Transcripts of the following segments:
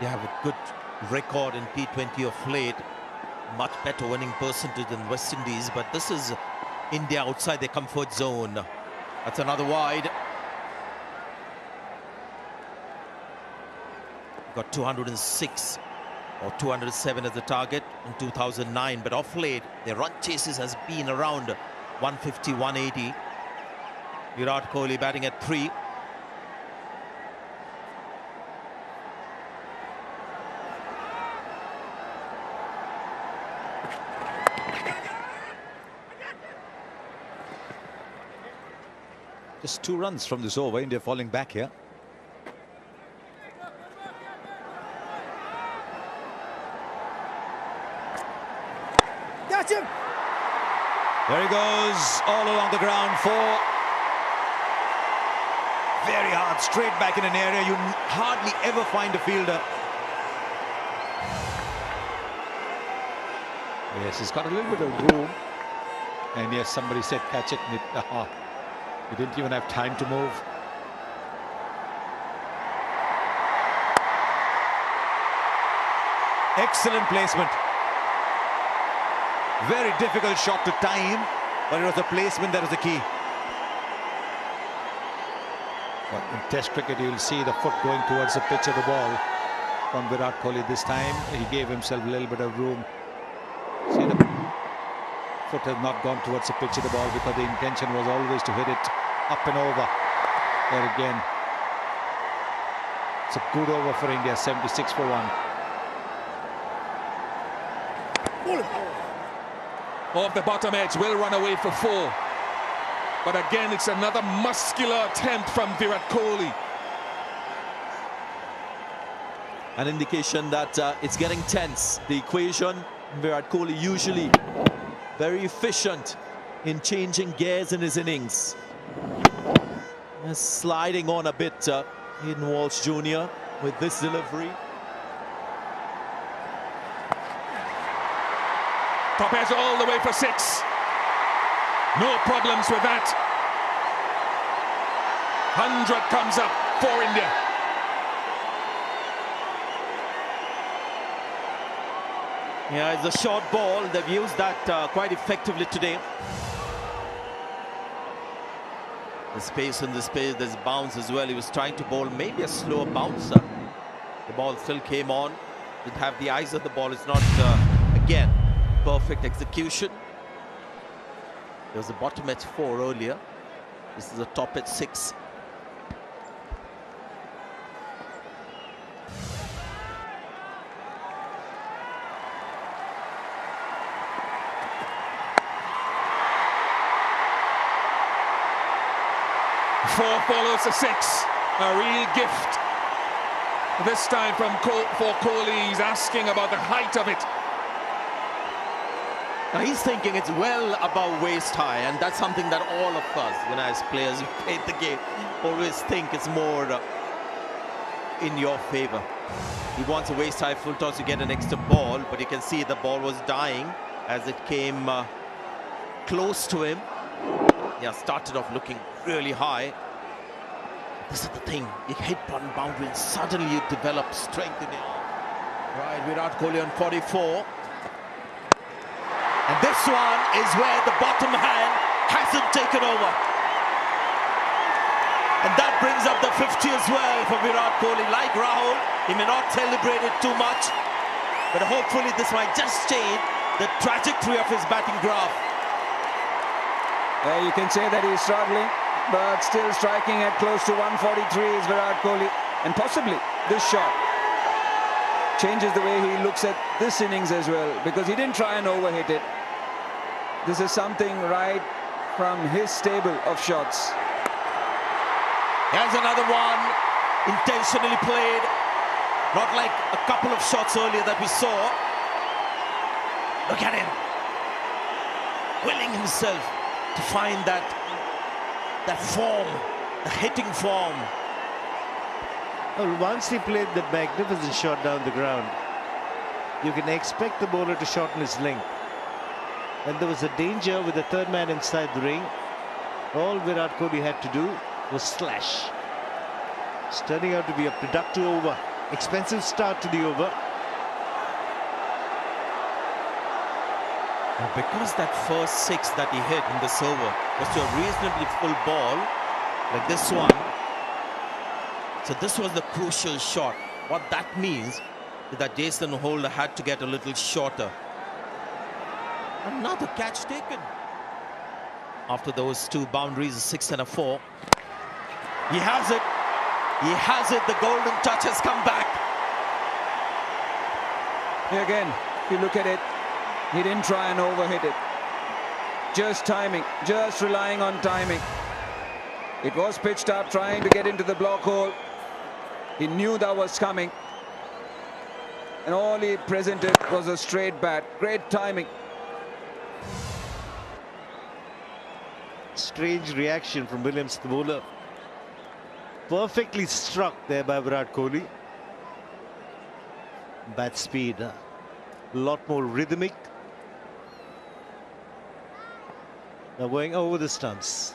They have a good record in T20 of late. Much better winning percentage than West Indies. But this is India outside their comfort zone. That's another wide. Got 206 or 207 as the target in 2009. But off late, their run chases has been around 150, 180. Virat Kohli batting at 3. Just 2 runs from this over. India falling back here. Got him! There he goes, all along the ground. 4. Very hard, straight back in an area you hardly ever find a fielder. Yes, he's got a little bit of room. And yes, somebody said catch it. And he didn't even have time to move. Excellent placement. Very difficult shot to time, but it was the placement that was the key. But in Test cricket, you'll see the foot going towards the pitch of the ball from Virat Kohli. This time, he gave himself a little bit of room. See, the foot has not gone towards the pitch of the ball because the intention was always to hit it up and over. There again, it's a good over for India, 76 for 1. Off the bottom edge, will run away for 4. But again, it's another muscular attempt from Virat Kohli. An indication that it's getting tense. The equation, Virat Kohli usually very efficient in changing gears in his innings. Sliding on a bit, Hayden Walsh Jr. with this delivery. Top edge all the way for 6. No problems with that. 100 comes up for India. Yeah, it's a short ball. They've used that quite effectively today. The space in the space, there's bounce as well. He was trying to bowl maybe a slower bouncer. The ball still came on. Didn't have the eyes of the ball. It's not, again, perfect execution. There was a bottom at 4 earlier. This is a top at 6. Four follows the 6. A real gift. This time for Kohli. He's asking about the height of it. Now he's thinking it's well above waist high, and that's something that all of us, as players who played the game, always think it's more in your favor. He wants a waist high full toss to get an extra ball, but you can see the ball was dying as it came close to him. Yeah, started off looking really high. This is the thing, you hit one boundary and suddenly you develop strength in it. Right, Virat Kohli on 44. And this one is where the bottom hand hasn't taken over. And that brings up the 50 as well for Virat Kohli. Like Rahul, he may not celebrate it too much, but hopefully this might just change the trajectory of his batting graph. You can say that he's struggling, but still striking at close to 143 is Virat Kohli. And possibly this shot changes the way he looks at this innings as well, because he didn't try and overhit it. This is something right from his stable of shots. Here's another one, intentionally played, not like a couple of shots earlier that we saw. Look at him, willing himself to find that form, the hitting form. Well, once he played the magnificent shot down the ground, you can expect the bowler to shorten his length. And there was a danger with the third man inside the ring. All Virat Kohli had to do was slash. It's turning out to be a productive over Expensive start to the over. And because that first 6 that he hit in this over was to a reasonably full ball, like this one. So this was the crucial shot. What that means is that Jason Holder had to get a little shorter. Another catch taken. After those 2 boundaries, a 6 and a 4. He has it. He has it. The golden touch has come back. Here again, if you look at it, he didn't try and overhit it. Just timing, just relying on timing. It was pitched up, trying to get into the block hole. He knew that was coming. And all he presented was a straight bat. Great timing. Strange reaction from Williams, the bowler. Perfectly struck there by Virat Kohli. Bat speed, a lot more rhythmic. Now going over the stumps.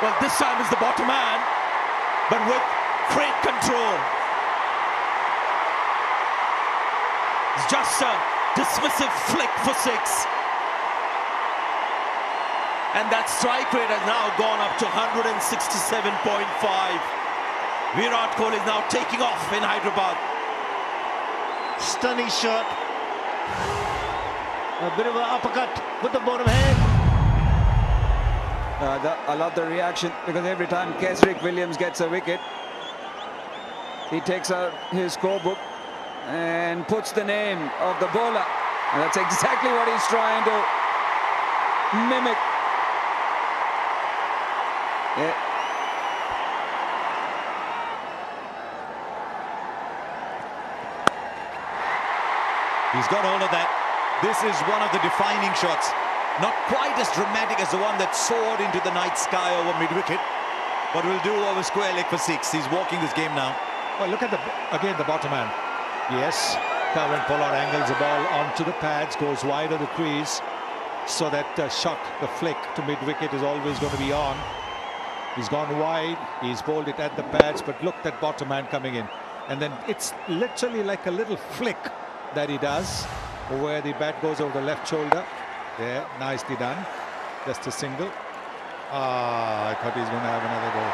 Well, this time is the bottom man, but with great control. It's just a dismissive flick for 6. And that strike rate has now gone up to 167.5. Virat Kohli is now taking off in Hyderabad. Stunning shot. A bit of an uppercut with the bottom hand. I love the reaction, because every time Kesrick Williams gets a wicket, he takes out his scorebook and puts the name of the bowler. And that's exactly what he's trying to mimic. Yeah. He's got hold of that. This is one of the defining shots. Not quite as dramatic as the one that soared into the night sky over mid-wicket, but will do over square leg for 6. He's walking this game now. Well, look at again the bottom man. Yes, Calvin Pollard angles the ball onto the pads, goes wide of the crease, so that shot, the flick to mid-wicket is always going to be on. He's gone wide, he's bowled it at the pads, but look, that bottom man coming in. And then it's literally like a little flick that he does, where the bat goes over the left shoulder. There, nicely done. Just a single. I thought he's going to have another goal.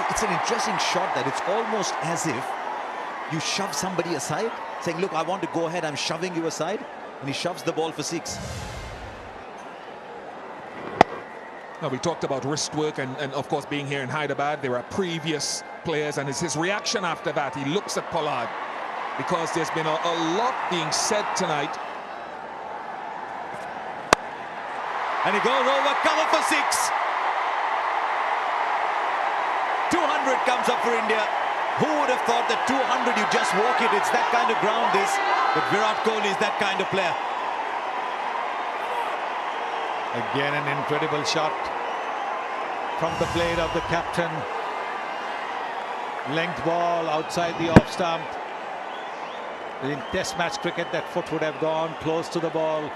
It's an interesting shot that it's almost as if you shove somebody aside, saying, look, I want to go ahead, I'm shoving you aside, and he shoves the ball for 6. Now, we talked about wrist work and of course, being here in Hyderabad, there are previous players, and it's his reaction after that. He looks at Pollard, because there's been a lot being said tonight. And he goes over, cover for 6. 200 comes up for India. Who would have thought that 200, you just walk it? It's that kind of ground, this. But Virat Kohli is that kind of player. Again, an incredible shot from the blade of the captain. Length ball outside the off stump. In Test match cricket, that foot would have gone close to the ball.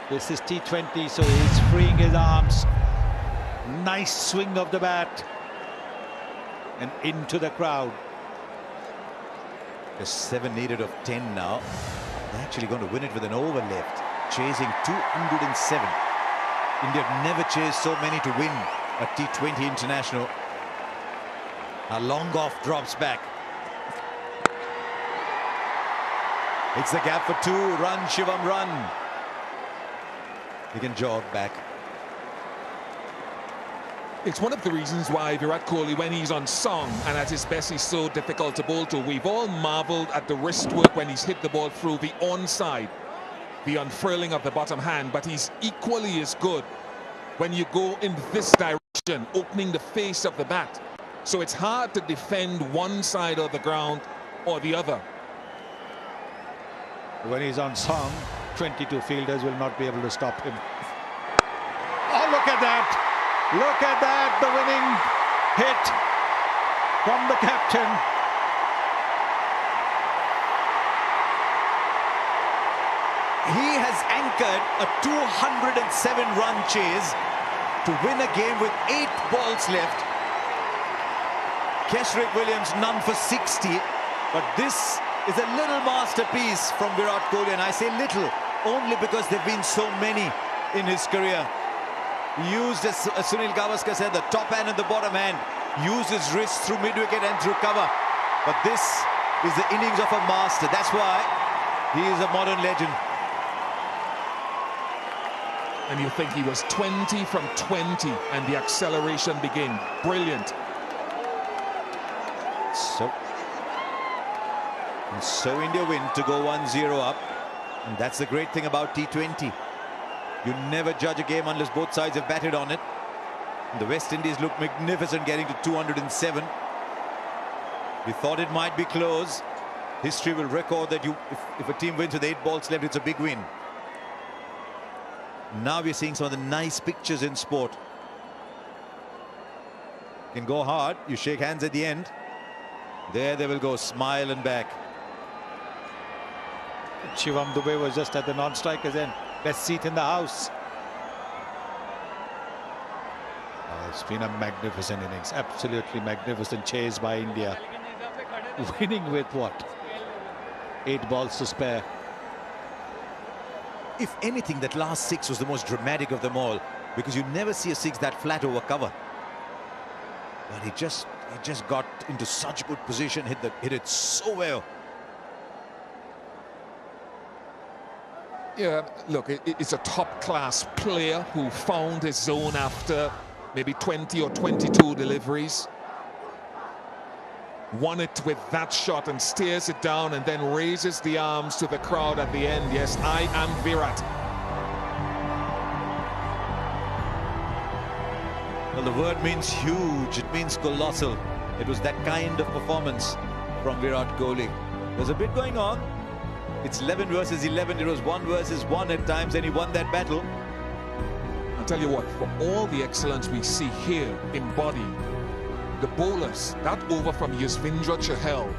This is T20, so he's freeing his arms. Nice swing of the bat. And into the crowd. Just 7 needed of 10 now. They're actually going to win it with an over left. Chasing 207. India never chased so many to win a T20 international. A long off drops back. It's the gap for 2. Run, Shivam, run. He can jog back. It's one of the reasons why Virat Kohli, when he's on song and at his best, he's so difficult to bowl to. We've all marveled at the wrist work when he's hit the ball through the onside, the unfurling of the bottom hand, but he's equally as good when you go in this direction, opening the face of the bat. So it's hard to defend one side of the ground or the other. When he's on song, 22 fielders will not be able to stop him. Oh, look at that! Look at that, the winning hit from the captain. he has anchored a 207-run chase to win a game with 8 balls left. Kesrick Williams none for 60, but this is a little masterpiece from Virat Kohli, and I say little only because there have been so many in his career. He used, as Sunil Gavaskar said, the top hand and the bottom hand, used his wrists through mid-wicket and through cover. But this is the innings of a master. That's why he is a modern legend. And you think he was 20 from 20 and the acceleration began. Brilliant. So India win to go 1-0 up. And that's the great thing about T20. You never judge a game unless both sides have batted on it. And the West Indies look magnificent getting to 207. We thought it might be close. History will record that if a team wins with 8 balls left, it's a big win. Now we're seeing some of the nice pictures in sport. You can go hard, you shake hands at the end. There they will go, smile and back. Shivam Dube was just at the non-strikers end. Best seat in the house. It's been a magnificent innings. Absolutely magnificent chase by India. Winning with what? 8 balls to spare. If anything, that last 6 was the most dramatic of them all, because you never see a 6 that flat over cover. But he just got into such good position, hit it so well. Yeah, look, it's a top-class player who found his zone after maybe 20 or 22 deliveries. Won it with that shot and steers it down and then raises the arms to the crowd at the end. Yes, I am Virat. Well, the word means huge. It means colossal. It was that kind of performance from Virat Kohli. There's a bit going on. It's 11 versus 11. It was 1 versus 1 at times, and he won that battle. I'll tell you what, for all the excellence we see here embodied, the bowlers, that over from Yuzvendra Chahal